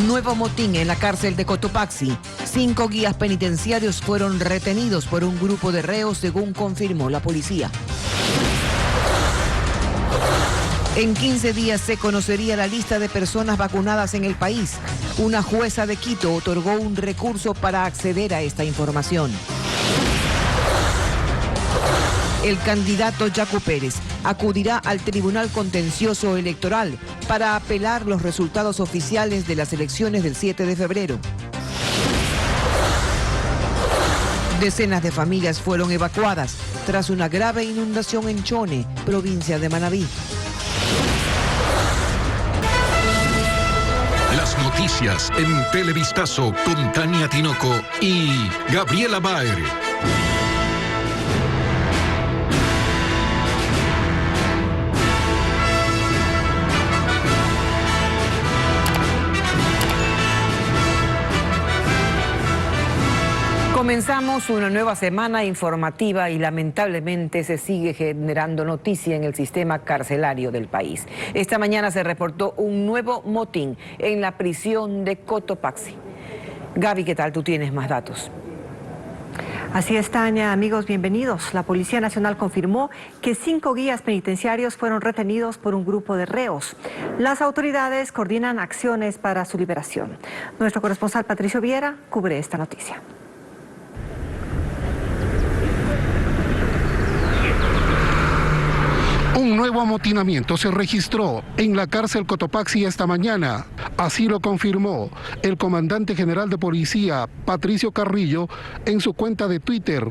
Nuevo motín en la cárcel de Cotopaxi. 5 guías penitenciarios fueron retenidos por un grupo de reos, según confirmó la policía. En 15 días se conocería la lista de personas vacunadas en el país. Una jueza de Quito otorgó un recurso para acceder a esta información. El candidato Yacu Pérez acudirá al Tribunal Contencioso Electoral para apelar los resultados oficiales de las elecciones del 7 de febrero. Decenas de familias fueron evacuadas tras una grave inundación en Chone, provincia de Manabí. Las noticias en Televistazo con Tania Tinoco y Gabriela Baer. Comenzamos una nueva semana informativa y lamentablemente se sigue generando noticia en el sistema carcelario del país. Esta mañana se reportó un nuevo motín en la prisión de Cotopaxi. Gaby, ¿qué tal? Tú tienes más datos. Así es, Tania. Amigos, bienvenidos. La Policía Nacional confirmó que 5 guías penitenciarios fueron retenidos por un grupo de reos. Las autoridades coordinan acciones para su liberación. Nuestro corresponsal Patricio Viera cubre esta noticia. Un nuevo amotinamiento se registró en la cárcel Cotopaxi esta mañana. Así lo confirmó el comandante general de policía, Patricio Carrillo, en su cuenta de Twitter,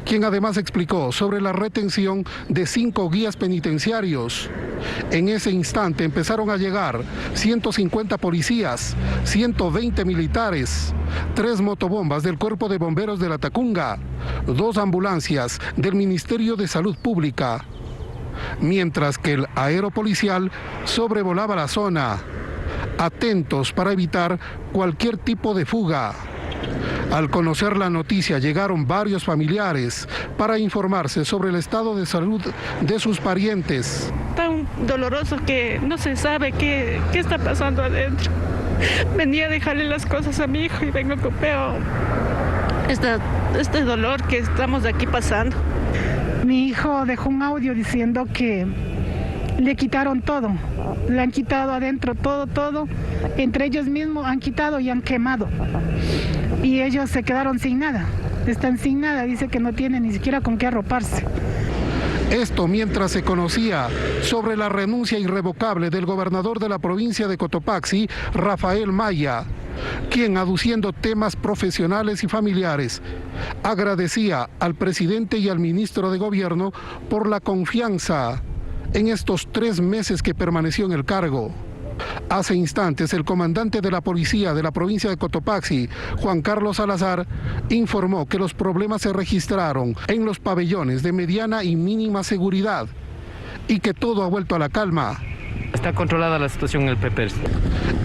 quien además explicó sobre la retención de 5 guías penitenciarios. En ese instante empezaron a llegar 150 policías, 120 militares, 3 motobombas del Cuerpo de Bomberos de la Tacunga, 2 ambulancias del Ministerio de Salud Pública, mientras que el aeropolicial sobrevolaba la zona, atentos para evitar cualquier tipo de fuga. Al conocer la noticia llegaron varios familiares para informarse sobre el estado de salud de sus parientes. Tan doloroso que no se sabe qué está pasando adentro. Venía a dejarle las cosas a mi hijo y vengo con peor este dolor que estamos aquí pasando. Mi hijo dejó un audio diciendo que le quitaron todo, le han quitado adentro todo, entre ellos mismos han quitado y han quemado. Y ellos se quedaron sin nada, están sin nada, dice que no tienen ni siquiera con qué arroparse. Esto mientras se conocía sobre la renuncia irrevocable del gobernador de la provincia de Cotopaxi, Rafael Maya, quien, aduciendo temas profesionales y familiares, agradecía al presidente y al ministro de Gobierno por la confianza en estos 3 meses que permaneció en el cargo. Hace instantes, el comandante de la policía de la provincia de Cotopaxi, Juan Carlos Salazar, informó que los problemas se registraron en los pabellones de mediana y mínima seguridad y que todo ha vuelto a la calma. Está controlada la situación en el PPR.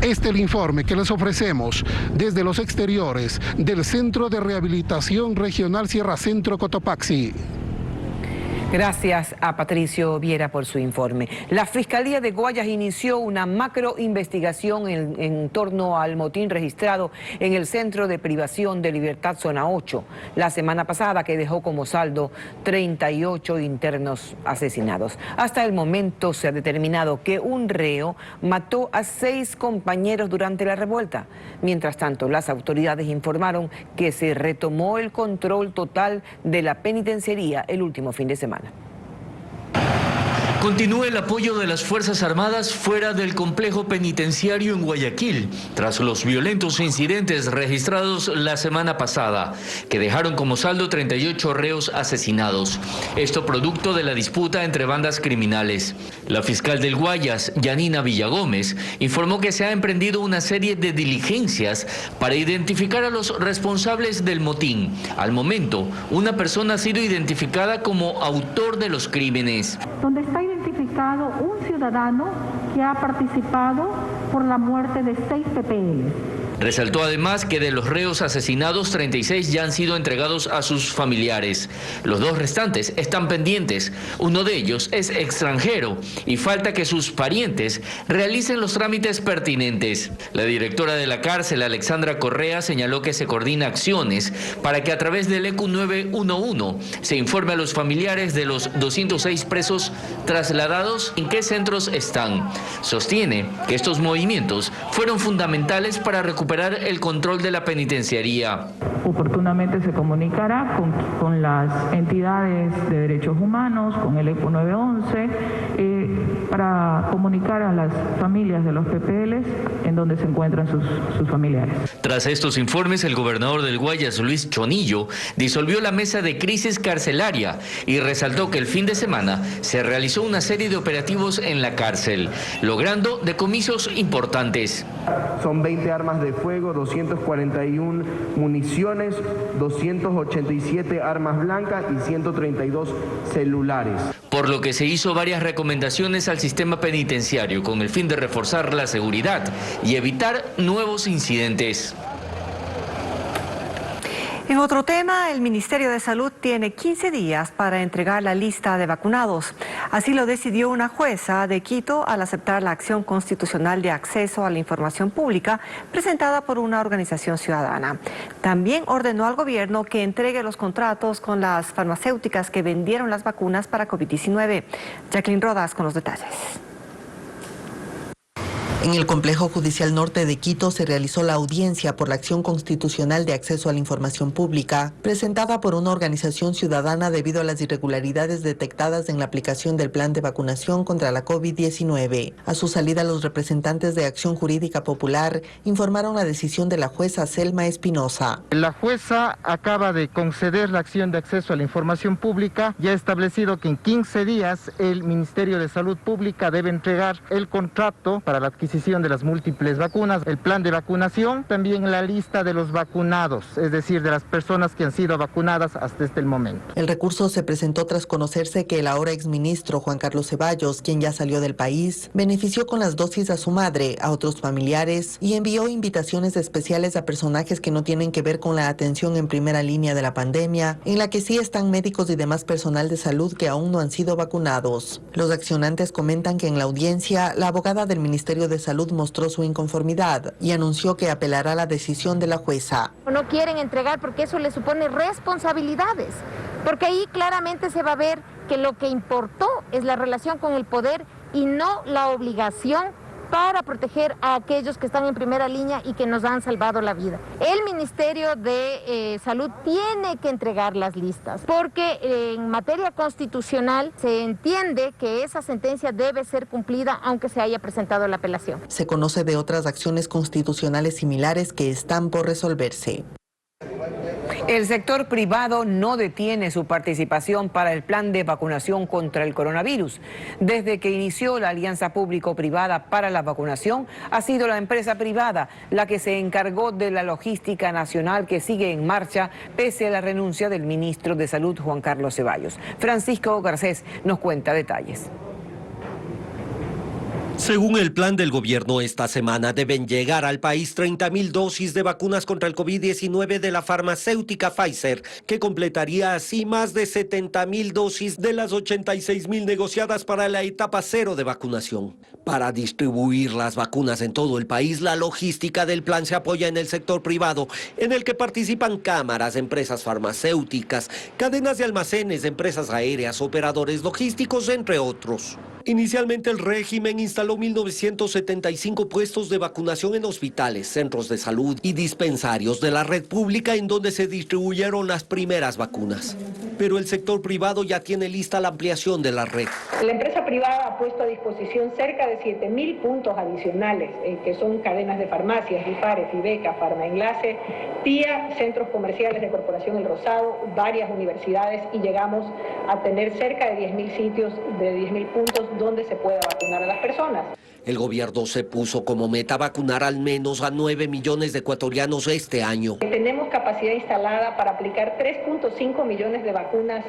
Este es el informe que les ofrecemos desde los exteriores del Centro de Rehabilitación Regional Sierra Centro Cotopaxi. Gracias a Patricio Viera por su informe. La Fiscalía de Guayas inició una macroinvestigación en torno al motín registrado en el Centro de Privación de Libertad Zona 8 la semana pasada, que dejó como saldo 38 internos asesinados. Hasta el momento se ha determinado que un reo mató a 6 compañeros durante la revuelta. Mientras tanto, las autoridades informaron que se retomó el control total de la penitenciaría el último fin de semana. Continúa el apoyo de las Fuerzas Armadas fuera del complejo penitenciario en Guayaquil, tras los violentos incidentes registrados la semana pasada, que dejaron como saldo 38 reos asesinados. Esto producto de la disputa entre bandas criminales. La fiscal del Guayas, Yanina Villagómez, informó que se ha emprendido una serie de diligencias para identificar a los responsables del motín. Al momento, una persona ha sido identificada como autor de los crímenes. Donde está identificado un ciudadano que ha participado por la muerte de 6 PPL. Resaltó además que de los reos asesinados, 36 ya han sido entregados a sus familiares. Los 2 restantes están pendientes. Uno de ellos es extranjero y falta que sus parientes realicen los trámites pertinentes. La directora de la cárcel, Alexandra Correa, señaló que se coordina acciones para que a través del ECU 911 se informe a los familiares de los 206 presos trasladados en qué centros están. Sostiene que estos movimientos fueron fundamentales para recuperar el control de la penitenciaría. Oportunamente se comunicará con las entidades de derechos humanos, con el ECU 911, para comunicar a las familias de los PPLs en donde se encuentran sus familiares. Tras estos informes, el gobernador del Guayas, Luis Chonillo, disolvió la mesa de crisis carcelaria y resaltó que el fin de semana se realizó una serie de operativos en la cárcel, logrando decomisos importantes. Son 20 armas de fuego, 241 municiones, 287 armas blancas y 132 celulares. Por lo que se hizo varias recomendaciones al sistema penitenciario con el fin de reforzar la seguridad y evitar nuevos incidentes. En otro tema, el Ministerio de Salud tiene 15 días para entregar la lista de vacunados. Así lo decidió una jueza de Quito al aceptar la acción constitucional de acceso a la información pública presentada por una organización ciudadana. También ordenó al gobierno que entregue los contratos con las farmacéuticas que vendieron las vacunas para COVID-19. Jacqueline Rodas con los detalles. En el Complejo Judicial Norte de Quito se realizó la audiencia por la acción constitucional de acceso a la información pública, presentada por una organización ciudadana debido a las irregularidades detectadas en la aplicación del plan de vacunación contra la COVID-19. A su salida, los representantes de Acción Jurídica Popular informaron la decisión de la jueza Selma Espinosa. La jueza acaba de conceder la acción de acceso a la información pública y ha establecido que en 15 días el Ministerio de Salud Pública debe entregar el contrato para la adquisición de las múltiples vacunas, el plan de vacunación, también la lista de los vacunados, es decir, de las personas que han sido vacunadas hasta este momento. El recurso se presentó tras conocerse que el ahora exministro Juan Carlos Ceballos, quien ya salió del país, benefició con las dosis a su madre, a otros familiares y envió invitaciones especiales a personajes que no tienen que ver con la atención en primera línea de la pandemia, en la que sí están médicos y demás personal de salud que aún no han sido vacunados. Los accionantes comentan que en la audiencia, la abogada del Ministerio de Salud mostró su inconformidad y anunció que apelará a la decisión de la jueza. No quieren entregar porque eso les supone responsabilidades, porque ahí claramente se va a ver que lo que importó es la relación con el poder y no la obligación para proteger a aquellos que están en primera línea y que nos han salvado la vida. El Ministerio de Salud tiene que entregar las listas, porque en materia constitucional se entiende que esa sentencia debe ser cumplida aunque se haya presentado la apelación. Se conoce de otras acciones constitucionales similares que están por resolverse. El sector privado no detiene su participación para el plan de vacunación contra el coronavirus. Desde que inició la alianza público-privada para la vacunación, ha sido la empresa privada la que se encargó de la logística nacional que sigue en marcha pese a la renuncia del ministro de Salud, Juan Carlos Ceballos. Francisco Garcés nos cuenta detalles. Según el plan del gobierno, esta semana deben llegar al país 30.000 dosis de vacunas contra el COVID-19 de la farmacéutica Pfizer, que completaría así más de 70.000 dosis de las 86.000 negociadas para la etapa 0 de vacunación. Para distribuir las vacunas en todo el país, la logística del plan se apoya en el sector privado, en el que participan cámaras, empresas farmacéuticas, cadenas de almacenes, empresas aéreas, operadores logísticos, entre otros. Inicialmente el régimen instaló 1.975 puestos de vacunación en hospitales, centros de salud y dispensarios de la red pública en donde se distribuyeron las primeras vacunas. Pero el sector privado ya tiene lista la ampliación de la red. La empresa privada ha puesto a disposición cerca de 7.000 puntos adicionales, que son cadenas de farmacias, Ifare, Fibeca, Farmaenlace, PIA, centros comerciales de Corporación El Rosado, varias universidades y llegamos a tener cerca de 10.000 sitios, de 10.000 puntos donde se pueda vacunar a las personas. El gobierno se puso como meta vacunar al menos a 9 millones de ecuatorianos este año. Tenemos capacidad instalada para aplicar 3.5 millones de vacunas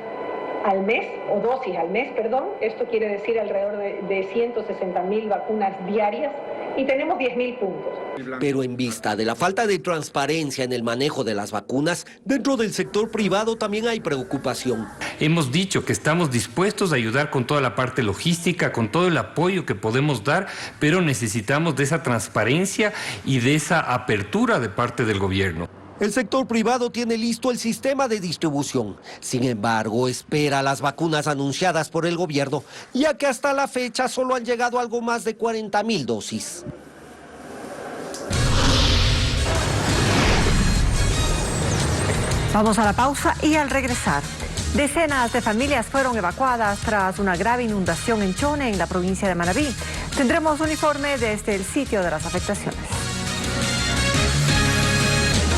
al mes, o dosis al mes, perdón. Esto quiere decir alrededor de 160.000 vacunas diarias y tenemos 10.000 puntos. Pero en vista de la falta de transparencia en el manejo de las vacunas, dentro del sector privado también hay preocupación. Hemos dicho que estamos dispuestos a ayudar con toda la parte logística, con todo el apoyo que podemos dar, pero necesitamos de esa transparencia y de esa apertura de parte del gobierno. El sector privado tiene listo el sistema de distribución. Sin embargo, espera las vacunas anunciadas por el gobierno, ya que hasta la fecha solo han llegado algo más de 40.000 dosis. Vamos a la pausa y al regresar, decenas de familias fueron evacuadas tras una grave inundación en Chone, en la provincia de Manabí. Tendremos un informe desde el sitio de las afectaciones.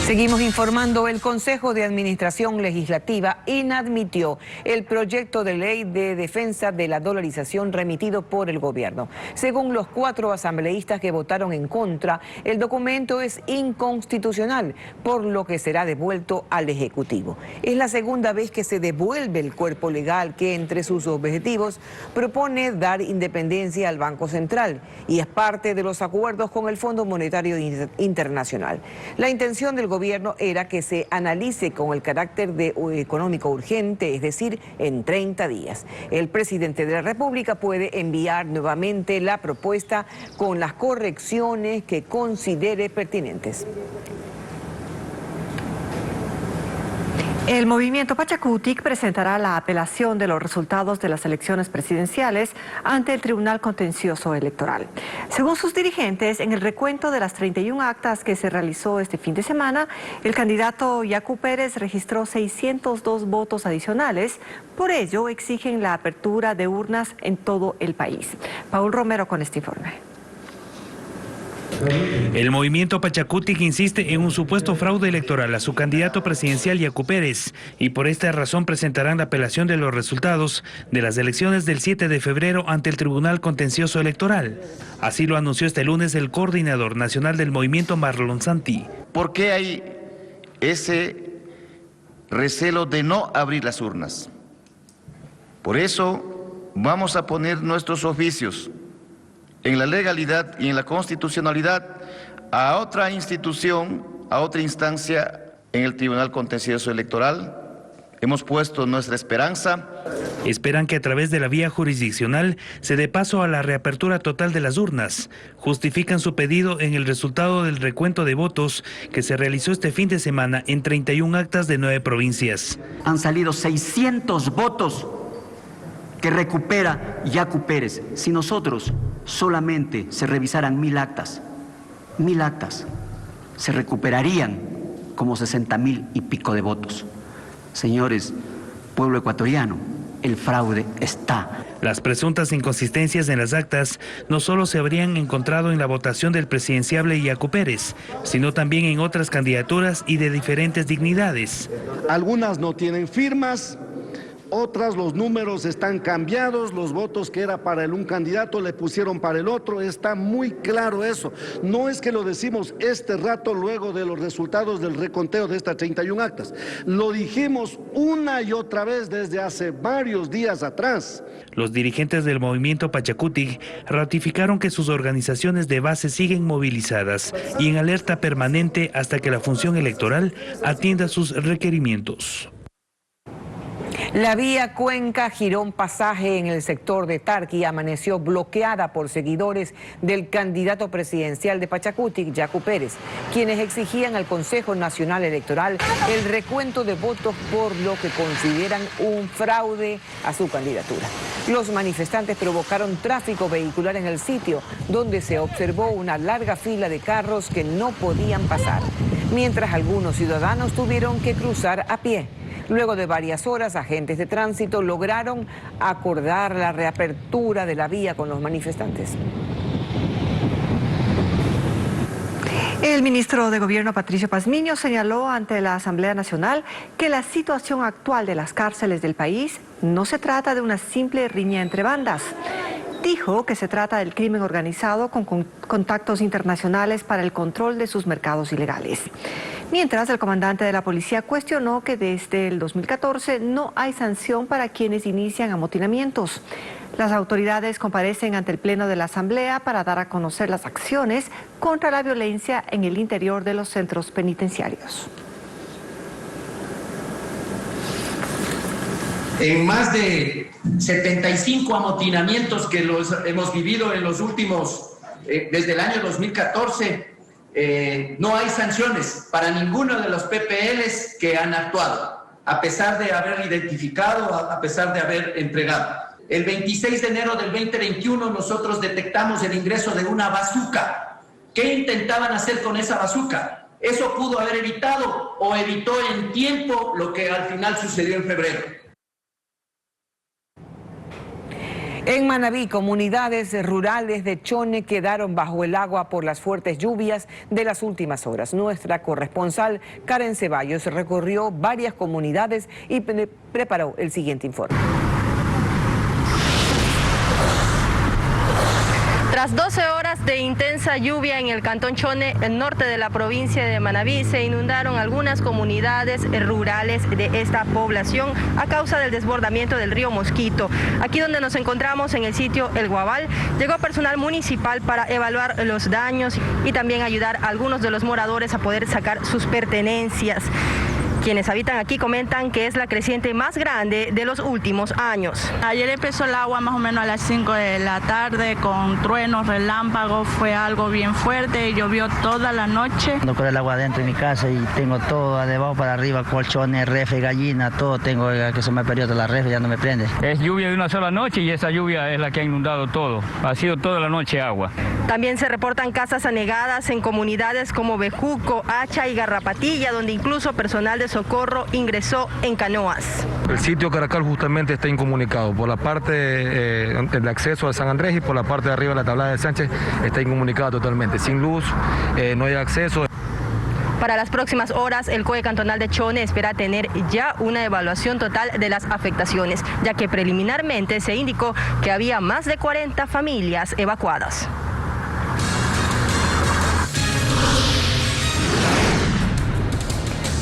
Seguimos informando. El Consejo de Administración Legislativa inadmitió el proyecto de ley de defensa de la dolarización remitido por el gobierno. Según los 4 asambleístas que votaron en contra, el documento es inconstitucional, por lo que será devuelto al Ejecutivo. Es la segunda vez que se devuelve el cuerpo legal que, entre sus objetivos, propone dar independencia al Banco Central y es parte de los acuerdos con el Fondo Monetario Internacional. La intención del gobierno era que se analice con el carácter de económico urgente, es decir, en 30 días. El presidente de la República puede enviar nuevamente la propuesta con las correcciones que considere pertinentes. El movimiento Pachacutic presentará la apelación de los resultados de las elecciones presidenciales ante el Tribunal Contencioso Electoral. Según sus dirigentes, en el recuento de las 31 actas que se realizó este fin de semana, el candidato Yacu Pérez registró 602 votos adicionales. Por ello, exigen la apertura de urnas en todo el país. Paul Romero con este informe. El movimiento Pachacutic insiste en un supuesto fraude electoral a su candidato presidencial Yacu Pérez y por esta razón presentarán la apelación de los resultados de las elecciones del 7 de febrero ante el Tribunal Contencioso Electoral. Así lo anunció este lunes el coordinador nacional del movimiento, Marlon Santi. ¿Por qué hay ese recelo de no abrir las urnas? Por eso vamos a poner nuestros oficios en la legalidad y en la constitucionalidad a otra institución, a otra instancia en el Tribunal Contencioso Electoral. Hemos puesto nuestra esperanza. Esperan que a través de la vía jurisdiccional se dé paso a la reapertura total de las urnas. Justifican su pedido en el resultado del recuento de votos que se realizó este fin de semana en 31 actas de 9 provincias. Han salido 600 votos que recupera Yacu Pérez. Si nosotros solamente se revisaran 1000 actas, se recuperarían como 60.000 y pico de votos. Señores, pueblo ecuatoriano, el fraude está. Las presuntas inconsistencias en las actas no solo se habrían encontrado en la votación del presidenciable Yacu Pérez, sino también en otras candidaturas y de diferentes dignidades. Algunas no tienen firmas, otras los números están cambiados, los votos que era para un candidato le pusieron para el otro, está muy claro eso. No es que lo decimos este rato luego de los resultados del reconteo de estas 31 actas, lo dijimos una y otra vez desde hace varios días atrás. Los dirigentes del movimiento Pachacutic ratificaron que sus organizaciones de base siguen movilizadas y en alerta permanente hasta que la función electoral atienda sus requerimientos. La vía Cuenca-Girón Pasaje en el sector de Tarqui amaneció bloqueada por seguidores del candidato presidencial de Pachacutic, Yacu Pérez, quienes exigían al Consejo Nacional Electoral el recuento de votos por lo que consideran un fraude a su candidatura. Los manifestantes provocaron tráfico vehicular en el sitio, donde se observó una larga fila de carros que no podían pasar, mientras algunos ciudadanos tuvieron que cruzar a pie. Luego de varias horas, agentes de tránsito lograron acordar la reapertura de la vía con los manifestantes. El ministro de Gobierno, Patricio Pazmiño, señaló ante la Asamblea Nacional que la situación actual de las cárceles del país no se trata de una simple riña entre bandas. Dijo que se trata del crimen organizado con contactos internacionales para el control de sus mercados ilegales. Mientras, el comandante de la policía cuestionó que desde el 2014 no hay sanción para quienes inician amotinamientos. Las autoridades comparecen ante el Pleno de la Asamblea para dar a conocer las acciones contra la violencia en el interior de los centros penitenciarios. En más de 75 amotinamientos que los hemos vivido en los últimos, desde el año 2014, no hay sanciones para ninguno de los PPLs que han actuado, a pesar de haber identificado, a pesar de haber entregado. El 26 de enero del 2021 nosotros detectamos el ingreso de una bazuca. ¿Qué intentaban hacer con esa bazuca? Eso pudo haber evitado o evitó en tiempo lo que al final sucedió en febrero. En Manabí, comunidades rurales de Chone quedaron bajo el agua por las fuertes lluvias de las últimas horas. Nuestra corresponsal Karen Ceballos recorrió varias comunidades y preparó el siguiente informe. Tras 12 horas de intensa lluvia en el cantón Chone, el norte de la provincia de Manabí, se inundaron algunas comunidades rurales de esta población a causa del desbordamiento del río Mosquito. Aquí donde nos encontramos, en el sitio El Guabal, llegó personal municipal para evaluar los daños y también ayudar a algunos de los moradores a poder sacar sus pertenencias. Quienes habitan aquí comentan que es la creciente más grande de los últimos años. Ayer empezó el agua más o menos a las 5 de la tarde con truenos, relámpagos, fue algo bien fuerte, llovió toda la noche. Ando con el agua adentro de mi casa y tengo todo de abajo para arriba, colchones, refri, gallina, todo tengo, que se me perdió toda la refri, ya no me prende. Es lluvia de una sola noche y esa lluvia es la que ha inundado todo, ha sido toda la noche agua. También se reportan casas anegadas en comunidades como Bejuco, Hacha y Garrapatilla, donde incluso personal de socorro ingresó en canoas. El sitio Caracal justamente está incomunicado. Por la parte del acceso al San Andrés y por la parte de arriba de la tablada de Sánchez está incomunicado totalmente. Sin luz, no hay acceso. Para las próximas horas, el COE cantonal de Chone espera tener ya una evaluación total de las afectaciones, ya que preliminarmente se indicó que había más de 40 familias evacuadas.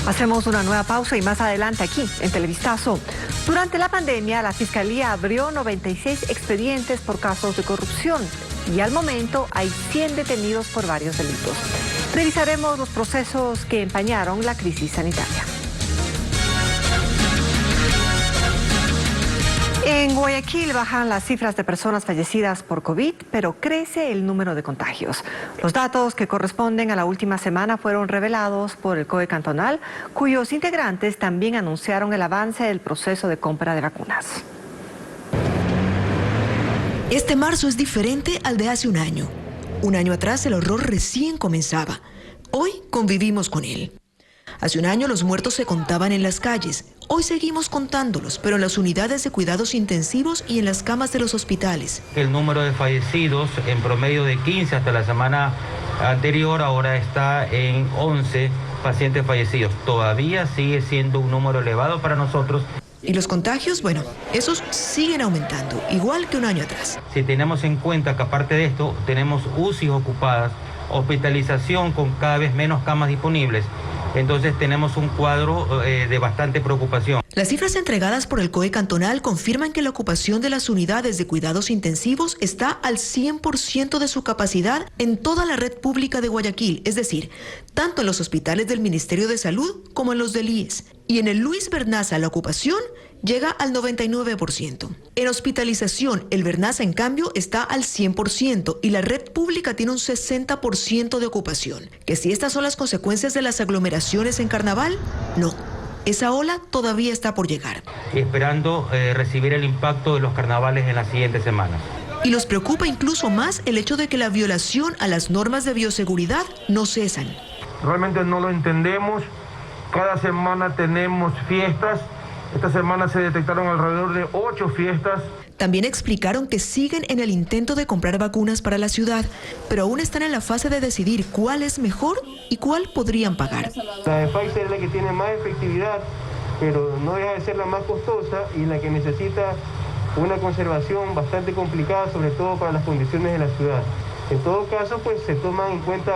Hacemos una nueva pausa y más adelante aquí en Televistazo. Durante la pandemia, la Fiscalía abrió 96 expedientes por casos de corrupción y al momento hay 100 detenidos por varios delitos. Revisaremos los procesos que empañaron la crisis sanitaria. En Guayaquil bajan las cifras de personas fallecidas por COVID, pero crece el número de contagios. Los datos que corresponden a la última semana fueron revelados por el COE cantonal, cuyos integrantes también anunciaron el avance del proceso de compra de vacunas. Este marzo es diferente al de hace un año. Un año atrás el horror recién comenzaba. Hoy convivimos con él. Hace un año los muertos se contaban en las calles. Hoy seguimos contándolos, pero en las unidades de cuidados intensivos y en las camas de los hospitales. El número de fallecidos en promedio de 15 hasta la semana anterior ahora está en 11 pacientes fallecidos. Todavía sigue siendo un número elevado para nosotros. Y los contagios, bueno, esos siguen aumentando, igual que un año atrás. Si tenemos en cuenta que aparte de esto tenemos UCI ocupadas, hospitalización con cada vez menos camas disponibles, entonces tenemos un cuadro de bastante preocupación. Las cifras entregadas por el COE cantonal confirman que la ocupación de las unidades de cuidados intensivos está al 100% de su capacidad en toda la red pública de Guayaquil, es decir, tanto en los hospitales del Ministerio de Salud como en los del IES. Y en el Luis Bernaza la ocupación llega al 99%. En hospitalización, el Bernaza, en cambio, está al 100% y la red pública tiene un 60% de ocupación. ¿Que si estas son las consecuencias de las aglomeraciones en carnaval? No. Esa ola todavía está por llegar. Esperando recibir el impacto de los carnavales en las siguientes semanas. Y los preocupa incluso más el hecho de que la violación a las normas de bioseguridad no cesan. Realmente no lo entendemos. Cada semana tenemos fiestas. Esta semana se detectaron alrededor de 8 fiestas. También explicaron que siguen en el intento de comprar vacunas para la ciudad, pero aún están en la fase de decidir cuál es mejor y cuál podrían pagar. La de Pfizer es la que tiene más efectividad, pero no deja de ser la más costosa y la que necesita una conservación bastante complicada, sobre todo para las condiciones de la ciudad. En todo caso, pues se toman en cuenta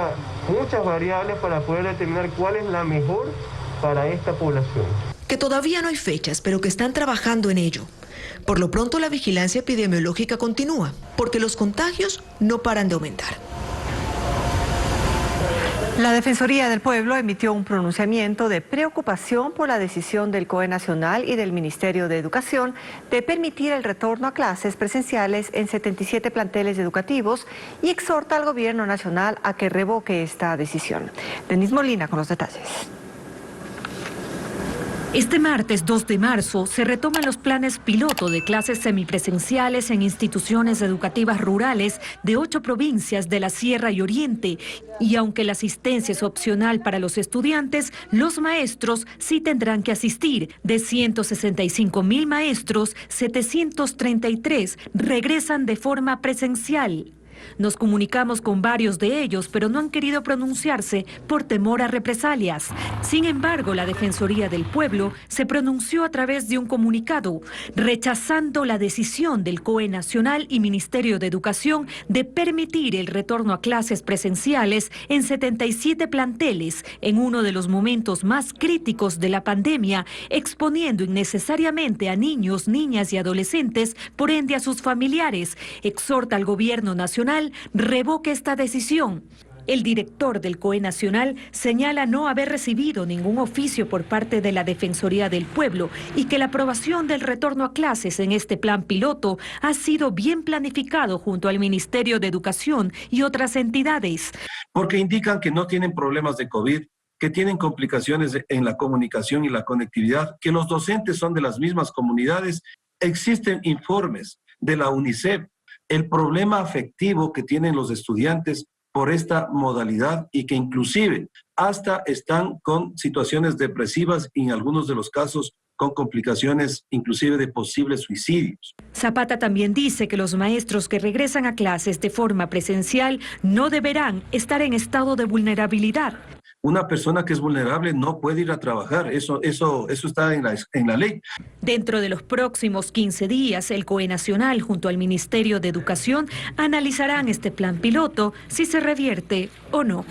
muchas variables para poder determinar cuál es la mejor para esta población. Que todavía no hay fechas, pero que están trabajando en ello. Por lo pronto, la vigilancia epidemiológica continúa, porque los contagios no paran de aumentar. La Defensoría del Pueblo emitió un pronunciamiento de preocupación por la decisión del COE Nacional y del Ministerio de Educación de permitir el retorno a clases presenciales en 77 planteles educativos y exhorta al Gobierno Nacional a que revoque esta decisión. Denis Molina con los detalles. Este martes 2 de marzo se retoman los planes piloto de clases semipresenciales en instituciones educativas rurales de 8 provincias de la Sierra y Oriente. Y aunque la asistencia es opcional para los estudiantes, los maestros sí tendrán que asistir. De 165,000 maestros, 733 regresan de forma presencial. Nos comunicamos con varios de ellos, pero no han querido pronunciarse por temor a represalias. Sin embargo, la Defensoría del Pueblo se pronunció a través de un comunicado, rechazando la decisión del COE Nacional y Ministerio de Educación de permitir el retorno a clases presenciales en 77 planteles en uno de los momentos más críticos de la pandemia, exponiendo innecesariamente a niños, niñas y adolescentes, por ende a sus familiares. Exhorta al Gobierno Nacional revoque esta decisión. El director del COE Nacional señala no haber recibido ningún oficio por parte de la Defensoría del Pueblo y que la aprobación del retorno a clases en este plan piloto ha sido bien planificado junto al Ministerio de Educación y otras entidades. Porque indican que no tienen problemas de COVID, que tienen complicaciones en la comunicación y la conectividad, que los docentes son de las mismas comunidades. Existen informes de la UNICEF, el problema afectivo que tienen los estudiantes por esta modalidad y que inclusive hasta están con situaciones depresivas y en algunos de los casos con complicaciones inclusive de posibles suicidios. Zapata también dice que los maestros que regresan a clases de forma presencial no deberán estar en estado de vulnerabilidad. Una persona que es vulnerable no puede ir a trabajar, eso está en la ley. Dentro de los próximos 15 días, el COE Nacional junto al Ministerio de Educación analizarán este plan piloto, si se revierte o no.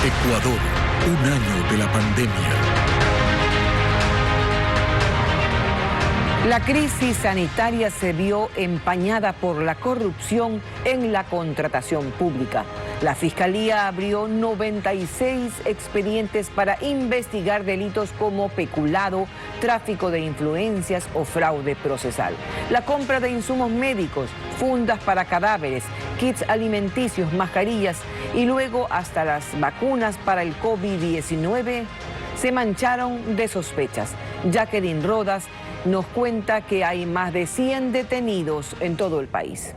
Ecuador, un año de la pandemia. La crisis sanitaria se vio empañada por la corrupción en la contratación pública. La Fiscalía abrió 96 expedientes para investigar delitos como peculado, tráfico de influencias o fraude procesal. La compra de insumos médicos, fundas para cadáveres, kits alimenticios, mascarillas y luego hasta las vacunas para el COVID-19 se mancharon de sospechas. Jacqueline Rodas nos cuenta que hay más de 100 detenidos en todo el país.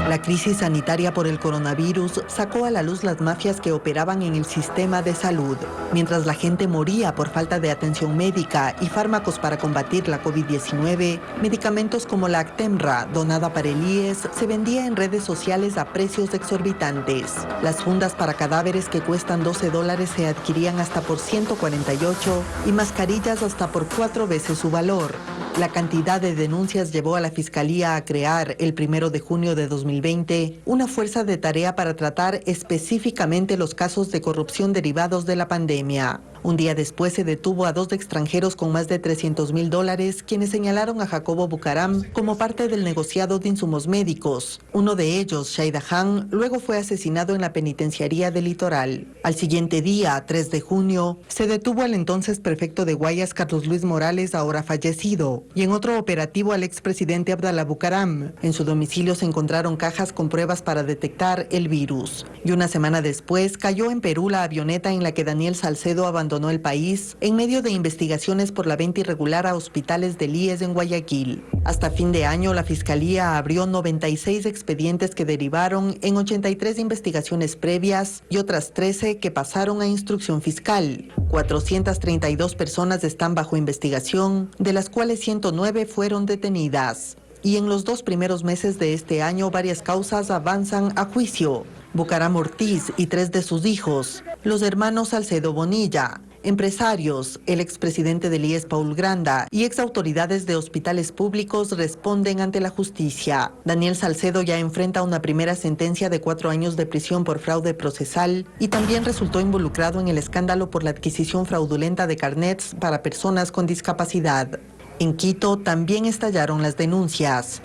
La crisis sanitaria por el coronavirus sacó a la luz las mafias que operaban en el sistema de salud. Mientras la gente moría por falta de atención médica y fármacos para combatir la COVID-19, medicamentos como la Actemra, donada para el IES, se vendía en redes sociales a precios exorbitantes. Las fundas para cadáveres que cuestan $12 se adquirían hasta por 148 y mascarillas hasta por 4 veces su valor. La cantidad de denuncias llevó a la Fiscalía a crear el 1 de junio de 2020 una fuerza de tarea para tratar específicamente los casos de corrupción derivados de la pandemia. Un día después se detuvo a 2 extranjeros con más de $300,000, quienes señalaron a Jacobo Bucaram como parte del negociado de insumos médicos. Uno de ellos, Shaida Han, luego fue asesinado en la penitenciaría del Litoral. Al siguiente día, 3 de junio, se detuvo al entonces prefecto de Guayas, Carlos Luis Morales, ahora fallecido, y en otro operativo al expresidente Abdalá Bucaram. En su domicilio se encontraron cajas con pruebas para detectar el virus. Y una semana después cayó en Perú la avioneta en la que Daniel Salcedo abandonó el país en medio de investigaciones por la venta irregular a hospitales del IES en Guayaquil. Hasta fin de año, la Fiscalía abrió 96 expedientes que derivaron en 83 investigaciones previas y otras 13 que pasaron a instrucción fiscal. 432 personas están bajo investigación, de las cuales 109 fueron detenidas. Y en los 2 primeros meses de este año, varias causas avanzan a juicio. Bucaram Ortiz y 3 de sus hijos, los hermanos Salcedo Bonilla, empresarios, el expresidente del IES Paul Granda y exautoridades de hospitales públicos responden ante la justicia. Daniel Salcedo ya enfrenta una primera sentencia de 4 años de prisión por fraude procesal y también resultó involucrado en el escándalo por la adquisición fraudulenta de carnets para personas con discapacidad. En Quito también estallaron las denuncias.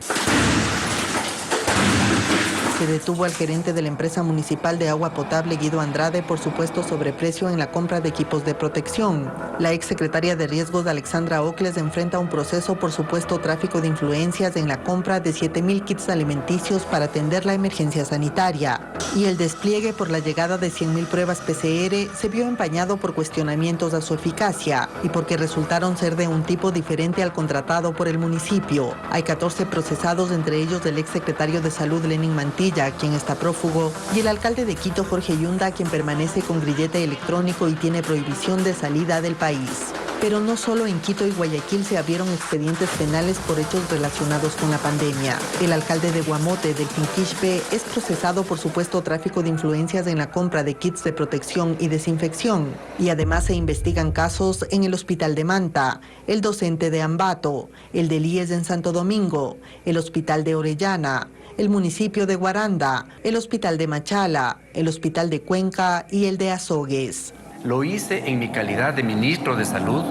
Se detuvo al gerente de la empresa municipal de agua potable, Guido Andrade, por supuesto sobreprecio en la compra de equipos de protección. La exsecretaria de Riesgos, Alexandra Ocles, enfrenta un proceso por supuesto tráfico de influencias en la compra de 7.000 kits alimenticios para atender la emergencia sanitaria. Y el despliegue por la llegada de 100.000 pruebas PCR se vio empañado por cuestionamientos a su eficacia y porque resultaron ser de un tipo diferente al contratado por el municipio. Hay 14 procesados, entre ellos el exsecretario de Salud, Lenin Mantilla, quien está prófugo, y el alcalde de Quito, Jorge Yunda, quien permanece con grillete electrónico y tiene prohibición de salida del país. Pero no solo en Quito y Guayaquil se abrieron expedientes penales por hechos relacionados con la pandemia. El alcalde de Guamote, Delfín Quispe, es procesado por supuesto tráfico de influencias en la compra de kits de protección y desinfección. Y además se investigan casos en el Hospital de Manta, el docente de Ambato, el del IES en Santo Domingo, el Hospital de Orellana, el municipio de Guaranda, el Hospital de Machala, el Hospital de Cuenca y el de Azogues. Lo hice en mi calidad de ministro de Salud.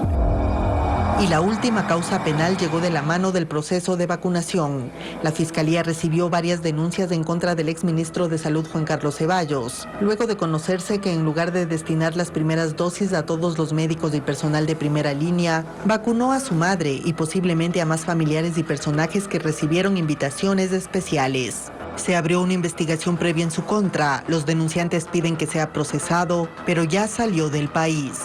Y la última causa penal llegó de la mano del proceso de vacunación. La Fiscalía recibió varias denuncias en contra del exministro de Salud Juan Carlos Ceballos, luego de conocerse que en lugar de destinar las primeras dosis a todos los médicos y personal de primera línea, vacunó a su madre y posiblemente a más familiares y personajes que recibieron invitaciones especiales. Se abrió una investigación previa en su contra. Los denunciantes piden que sea procesado, pero ya salió del país.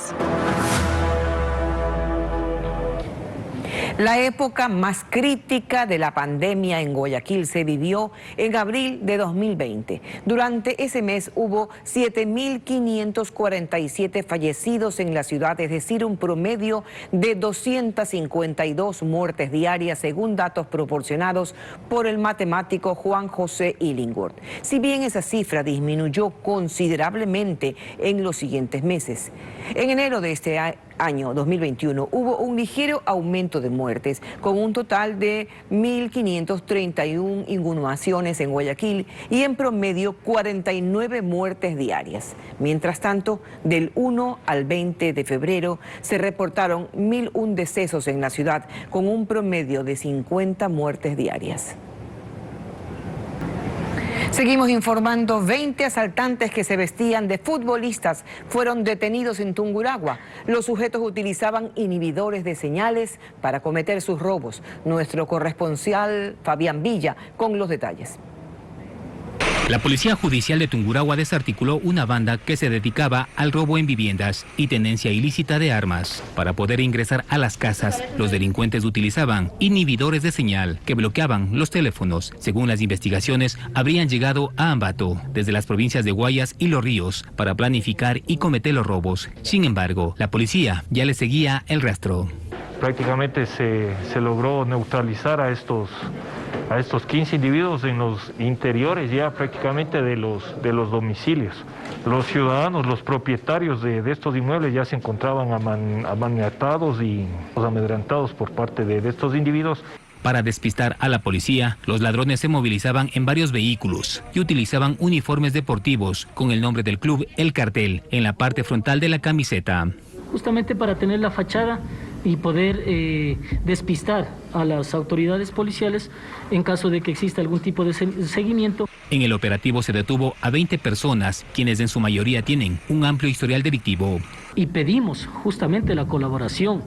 La época más crítica de la pandemia en Guayaquil se vivió en abril de 2020. Durante ese mes hubo 7.547 fallecidos en la ciudad, es decir, un promedio de 252 muertes diarias, según datos proporcionados por el matemático Juan José Illingworth. Si bien esa cifra disminuyó considerablemente en los siguientes meses. En enero de este año 2021 hubo un ligero aumento de muertes, con un total de 1.531 inhumaciones en Guayaquil y en promedio 49 muertes diarias. Mientras tanto, del 1 al 20 de febrero se reportaron 1.001 decesos en la ciudad, con un promedio de 50 muertes diarias. Seguimos informando. 20 asaltantes que se vestían de futbolistas fueron detenidos en Tungurahua. Los sujetos utilizaban inhibidores de señales para cometer sus robos. Nuestro corresponsal Fabián Villa con los detalles. La Policía Judicial de Tungurahua desarticuló una banda que se dedicaba al robo en viviendas y tenencia ilícita de armas. Para poder ingresar a las casas, los delincuentes utilizaban inhibidores de señal que bloqueaban los teléfonos. Según las investigaciones, habrían llegado a Ambato desde las provincias de Guayas y Los Ríos para planificar y cometer los robos. Sin embargo, la policía ya le seguía el rastro. Prácticamente se logró neutralizar a estos 15 individuos en los interiores ya prácticamente de los domicilios. Los ciudadanos, los propietarios de estos inmuebles ya se encontraban amaniatados y amedrentados por parte de estos individuos. Para despistar a la policía, los ladrones se movilizaban en varios vehículos y utilizaban uniformes deportivos con el nombre del club El Cartel en la parte frontal de la camiseta. Justamente para tener la fachada y poder despistar a las autoridades policiales en caso de que exista algún tipo de seguimiento. En el operativo se detuvo a 20 personas, quienes en su mayoría tienen un amplio historial delictivo. Y pedimos justamente la colaboración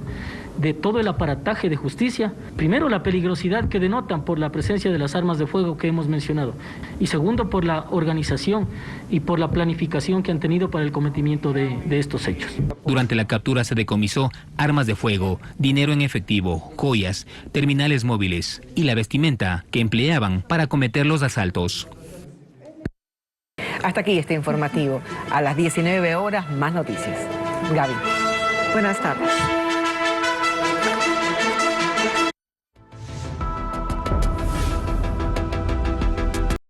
de todo el aparataje de justicia. Primero, la peligrosidad que denotan por la presencia de las armas de fuego que hemos mencionado. Y segundo, por la organización y por la planificación que han tenido para el cometimiento de estos hechos. Durante la captura se decomisó armas de fuego, dinero en efectivo, joyas, terminales móviles y la vestimenta que empleaban para cometer los asaltos. Hasta aquí este informativo. A las 19 horas, más noticias. Gaby. Buenas tardes.